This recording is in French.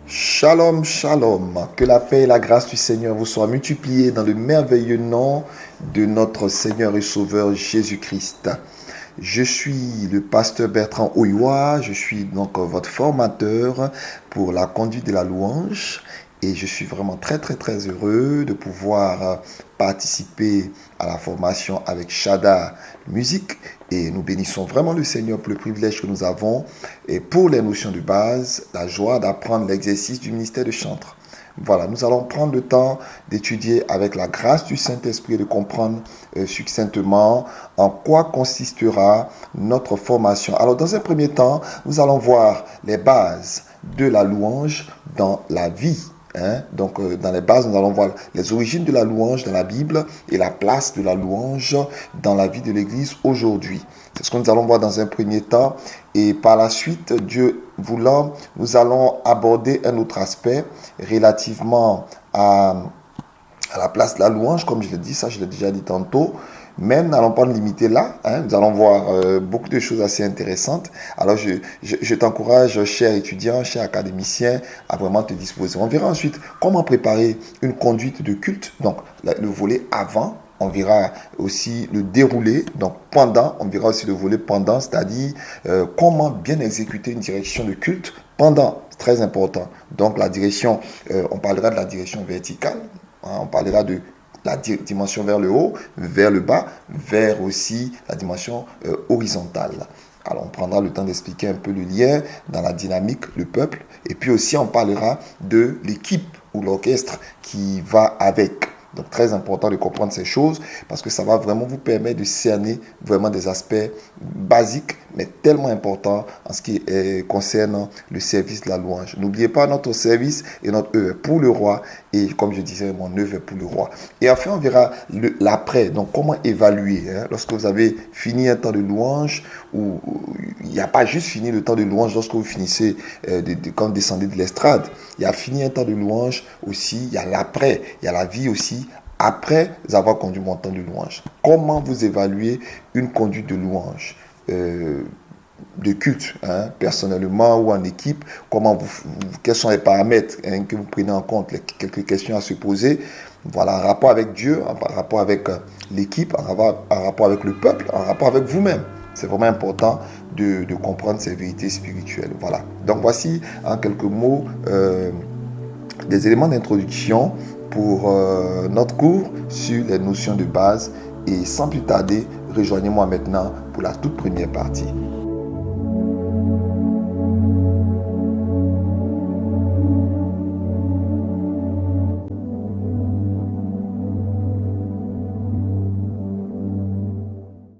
Shalom, shalom. Que la paix et la grâce du Seigneur vous soient multipliées dans le merveilleux nom de notre Seigneur et Sauveur Jésus-Christ. Je suis le pasteur Bertrand Oyoa, je suis donc votre formateur pour la conduite de la louange et je suis vraiment très heureux de pouvoir participer à la formation avec Shada Musique et nous bénissons vraiment le Seigneur pour le privilège que nous avons et pour les notions de base, la joie d'apprendre l'exercice du ministère de chantre. Voilà, nous allons prendre le temps d'étudier avec la grâce du Saint-Esprit et de comprendre succinctement en quoi consistera notre formation. Alors, dans un premier temps, nous allons voir les bases de la louange dans la vie. Donc, dans les bases, nous allons voir les origines de la louange dans la Bible et la place de la louange dans la vie de l'Église aujourd'hui. C'est ce que nous allons voir dans un premier temps. Et par la suite, Dieu voulant, nous allons aborder un autre aspect relativement à la place de la louange, comme je l'ai dit, ça je l'ai déjà dit tantôt. Mais nous n'allons pas nous limiter là. Nous allons voir beaucoup de choses assez intéressantes. Alors, je t'encourage, cher étudiant, cher académicien, à vraiment te disposer. On verra ensuite comment préparer une conduite de culte. Donc, le volet avant. On verra aussi le déroulé, donc pendant, on verra aussi le volet pendant, c'est-à-dire comment bien exécuter une direction de culte pendant, c'est très important. Donc la direction, on parlera de la direction verticale, on parlera de la dimension vers le haut, vers le bas, vers aussi la dimension horizontale. Alors on prendra le temps d'expliquer un peu le lien dans la dynamique, le peuple, et puis aussi on parlera de l'équipe ou l'orchestre qui va avec. Donc, très important de comprendre ces choses parce que ça va vraiment vous permettre de cerner vraiment des aspects basiques, mais tellement importants en ce qui concerne le service de la louange. N'oubliez pas, notre service et notre œuvre pour le roi et comme je disais, mon œuvre est pour le roi. Et enfin, on verra l'après. Donc, comment évaluer lorsque vous avez fini un temps de louange ou il n'y a pas juste fini le temps de louange lorsque vous finissez quand vous descendez de l'estrade. Il y a fini un temps de louange aussi, il y a l'après, il y a la vie aussi après avoir conduit mon temps de louange. Comment vous évaluez une conduite de louange de culte, personnellement ou en équipe, quels sont les paramètres que vous prenez en compte, quelques questions à se poser, voilà, en rapport avec Dieu, en rapport avec l'équipe, en rapport avec le peuple, en rapport avec vous-même. C'est vraiment important de comprendre ces vérités spirituelles. Voilà. Donc voici en quelques mots des éléments d'introduction pour notre cours sur les notions de base. Et sans plus tarder, rejoignez-moi maintenant pour la toute première partie.